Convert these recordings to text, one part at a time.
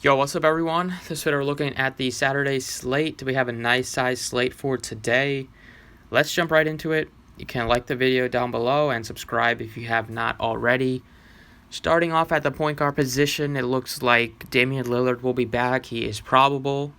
Yo, what's up, everyone? This video we're looking at the Saturday slate. We have a nice size slate for today. Let's jump right into it. You can like the video down below and subscribe if you have not already. Starting off at the point guard position, it looks like Damian Lillard will be back. He is probable.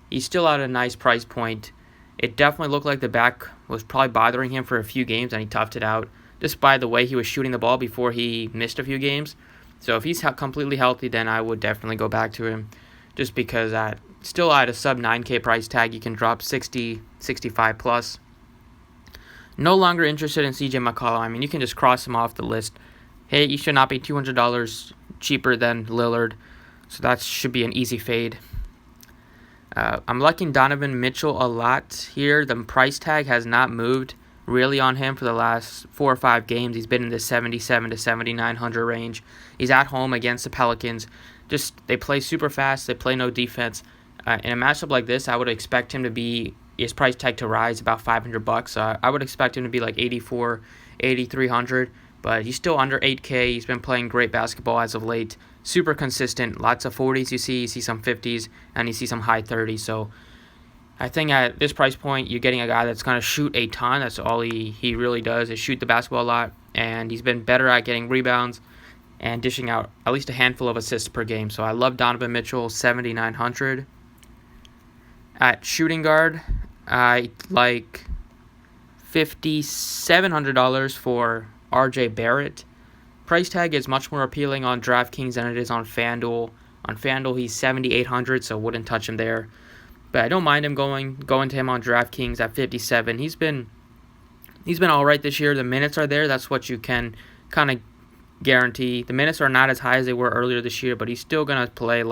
He's still at a nice price point. It definitely looked like the back was probably bothering him for a few games, and he toughed it out, just by the way he was shooting the ball before he missed a few games. So if he's completely healthy, then I would definitely go back to him, just because still at a sub 9K price tag, you can drop 60, 65 plus. No longer interested in CJ McCollum. I mean, you can just cross him off the list. Hey, you should not be $200 cheaper than Lillard, so that should be an easy fade. I'm liking Donovan Mitchell a lot here. The price tag has not moved really on him for the last 4 or 5 games. He's been in the 77 to 7,900 range. He's at home against the Pelicans. They play super fast. They play no defense. In a matchup like this, I would expect him to be his price tag to rise about $500. I would expect him to be like 84, 8,300. But he's still under 8K. He's been playing great basketball as of late. Super consistent. Lots of 40s you see some 50s, and you see some high 30s. So I think at this price point, you're getting a guy that's going to shoot a ton. That's all he really does, is shoot the basketball a lot. And he's been better at getting rebounds and dishing out at least a handful of assists per game. So I love Donovan Mitchell, 7,900. At shooting guard, I like $5,700 for RJ Barrett. Price tag is much more appealing on Draftkings than it is on Fanduel. On Fanduel, he's 7,800, so wouldn't touch him there. But I don't mind him going to him on Draftkings at 57. He's been all right this year. The minutes are there. That's what you can kind of guarantee. The minutes are not as high as they were earlier this year, but he's still going to play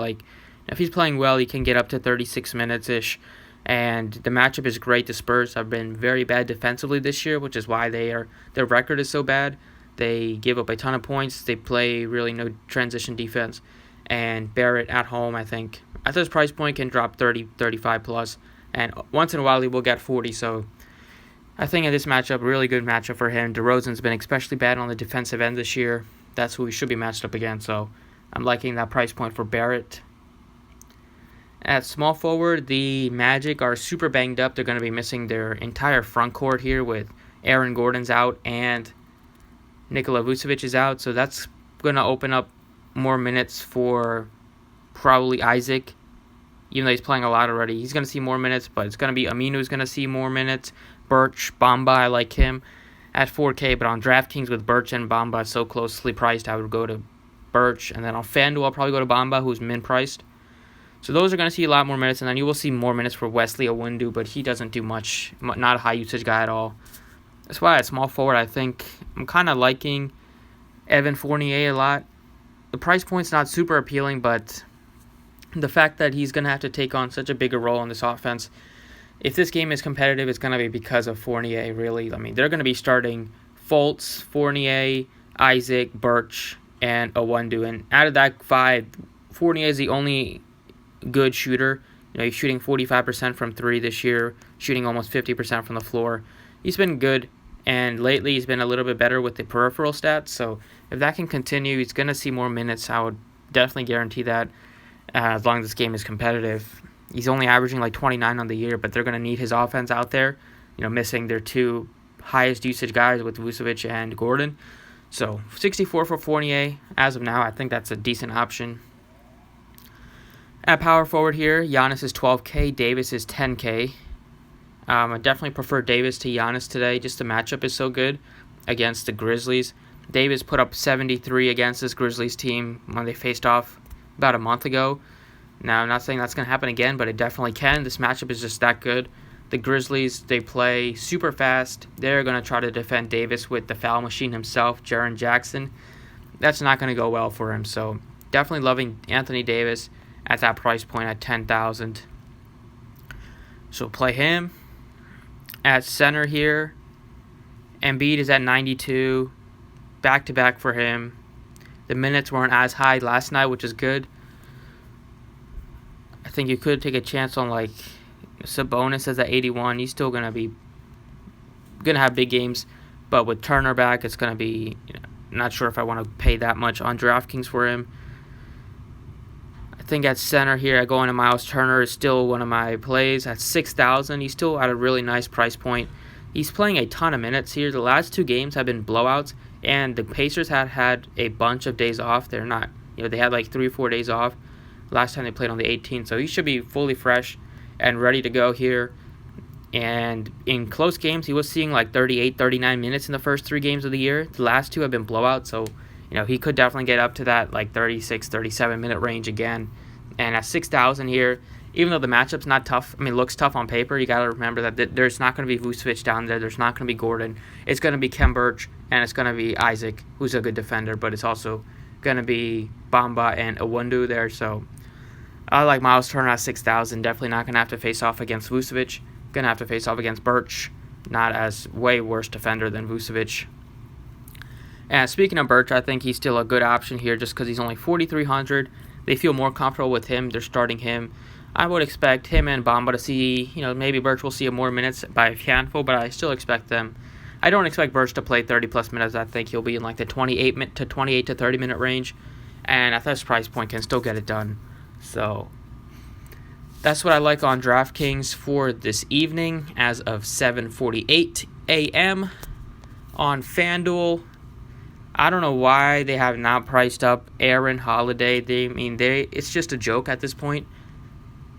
if he's playing well, he can get up to 36 minutes-ish. And the matchup is great. The Spurs have been very bad defensively this year, which is why their record is so bad. They give up a ton of points. They play really no transition defense. And Barrett at home, I think, at this price point, can drop 30, 35 plus. And once in a while, he will get 40. So I think in this matchup, really good matchup for him. DeRozan's been especially bad on the defensive end this year. That's who he should be matched up against. So I'm liking that price point for Barrett. At small forward, the Magic are super banged up. They're going to be missing their entire front court here with Aaron Gordon's out and Nikola Vucevic is out. So that's going to open up more minutes for probably Isaac, even though he's playing a lot already. He's going to see more minutes, but it's going to be Aminu's going to see more minutes. Birch, Bamba, I like him at 4K, but on DraftKings with Birch and Bamba so closely priced, I would go to Birch. And then on FanDuel, I'll probably go to Bamba, who's min-priced. So those are going to see a lot more minutes, and then you will see more minutes for Wesley Iwundu, but he doesn't do much, not a high-usage guy at all. That's why at small forward, I think I'm kind of liking Evan Fournier a lot. The price point's not super appealing, but the fact that he's going to have to take on such a bigger role in this offense, if this game is competitive, it's going to be because of Fournier, really. I mean, they're going to be starting Fultz, Fournier, Isaac, Birch, and Iwundu, and out of that 5, Fournier is the only good shooter. He's shooting 45% from 3 this year, shooting almost 50% from the floor. He's been good, and lately he's been a little bit better with the peripheral stats. So if that can continue, he's going to see more minutes. I would definitely guarantee that as long as this game is competitive. He's only averaging like 29 on the year, but they're going to need his offense out there, missing their 2 highest usage guys with Vucevic and Gordon. So 64 for Fournier as of now. I think that's a decent option. At power forward here, Giannis is 12K, Davis is 10K. I definitely prefer Davis to Giannis today. Just the matchup is so good against the Grizzlies. Davis put up 73 against this Grizzlies team when they faced off about a month ago. Now, I'm not saying that's going to happen again, but it definitely can. This matchup is just that good. The Grizzlies, they play super fast. They're going to try to defend Davis with the foul machine himself, Jaren Jackson. That's not going to go well for him. So definitely loving Anthony Davis at that price point at 10,000. So play him. At center here, Embiid is at 92. Back-to-back for him. The minutes weren't as high last night, which is good. I think you could take a chance on Sabonis is at 81. He's still gonna have big games, but with Turner back, it's gonna be not sure if I want to pay that much on DraftKings for him. I think at center here, going to Miles Turner is still one of my plays at 6,000. He's still at a really nice price point. He's playing a ton of minutes here. The last 2 games have been blowouts, and the Pacers had a bunch of days off. They're not, they had like 3 or 4 days off last time they played on the 18th, so he should be fully fresh and ready to go here. And in close games, he was seeing like 38, 39 minutes in the first 3 games of the year. The last 2 have been blowouts, so he could definitely get up to that like 36, 37 minute range again. And at 6,000 here, even though the matchup's not tough, it looks tough on paper, you got to remember that there's not going to be Vucevic down there. There's not going to be Gordon. It's going to be Khem Birch, and it's going to be Isaac, who's a good defender, but it's also going to be Bamba and Awundu there. So I like Miles Turner at 6,000. Definitely not going to have to face off against Vucevic. Going to have to face off against Birch, not as way worse defender than Vucevic. And speaking of Birch, I think he's still a good option here just because he's only 4,300. They feel more comfortable with him. They're starting him. I would expect him and Bamba to see, maybe Birch will see more minutes by a handful, but I still expect them. I don't expect Birch to play 30-plus minutes. I think he'll be in like the 28 to 30-minute range. And at this price point, can still get it done. So that's what I like on DraftKings for this evening as of 7:48 a.m. on Fanduel. I don't know why they have not priced up Aaron Holiday. It's just a joke at this point.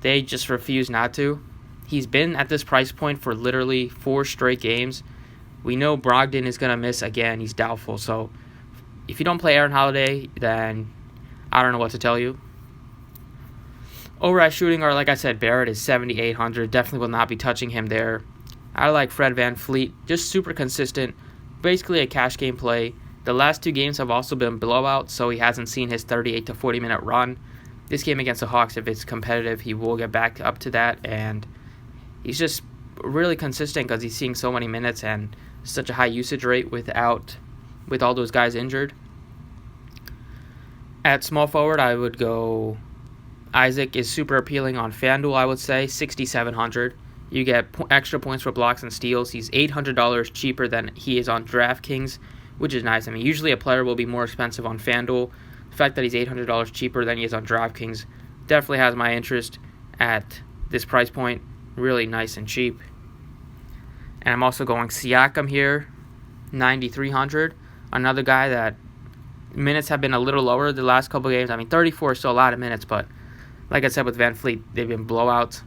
They just refuse not to. He's been at this price point for literally 4 straight games. We know Brogdon is going to miss again. He's doubtful. So if you don't play Aaron Holiday, then I don't know what to tell you. Overall shooting, or like I said, Barrett is 7,800. Definitely will not be touching him there. I like Fred VanVleet. Just super consistent. Basically a cash game play. The last 2 games have also been blowouts, so he hasn't seen his 38 to 40-minute run. This game against the Hawks, if it's competitive, he will get back up to that. And he's just really consistent because he's seeing so many minutes and such a high usage rate with all those guys injured. At small forward, I would go Isaac is super appealing on FanDuel, I would say, 6,700. You get extra points for blocks and steals. He's $800 cheaper than he is on DraftKings, which is nice. Usually a player will be more expensive on FanDuel. The fact that he's $800 cheaper than he is on DraftKings definitely has my interest at this price point. Really nice and cheap. And I'm also going Siakam here, 9,300. Another guy that minutes have been a little lower the last couple games. 34 is still a lot of minutes, but like I said with VanVleet, they've been blowouts.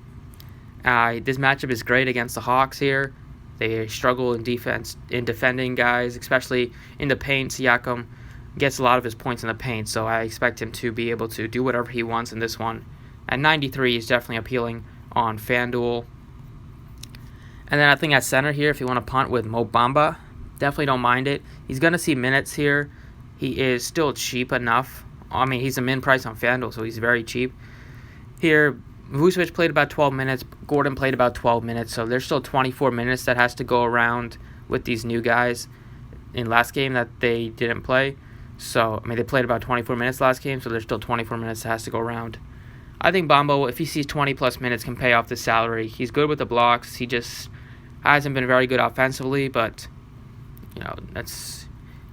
This matchup is great against the Hawks here. They struggle in defending guys, especially in the paint. Siakam gets a lot of his points in the paint, so I expect him to be able to do whatever he wants in this one. At 93, he's definitely appealing on FanDuel. And then I think at center here, if you want to punt with Mo Bamba, definitely don't mind it. He's going to see minutes here. He is still cheap enough. He's a min price on FanDuel, so he's very cheap. Here, Vucevic played about 12 minutes. Gordon played about 12 minutes, so there's still 24 minutes that has to go around with these new guys in last game that they didn't play. So, they played about 24 minutes last game, so there's still 24 minutes that has to go around. I think Bamba, if he sees 20-plus minutes, can pay off the salary. He's good with the blocks. He just hasn't been very good offensively, but,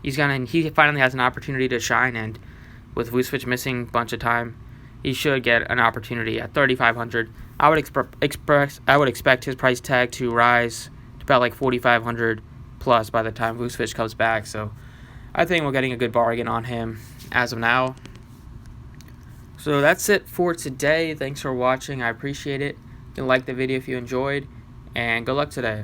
he finally has an opportunity to shine, and with Vucevic missing a bunch of time, he should get an opportunity at 3,500. I would expect his price tag to rise to about like 4,500 plus by the time Vucevic comes back. So I think we're getting a good bargain on him as of now. So that's it for today. Thanks for watching. I appreciate it. You can like the video if you enjoyed, and good luck today.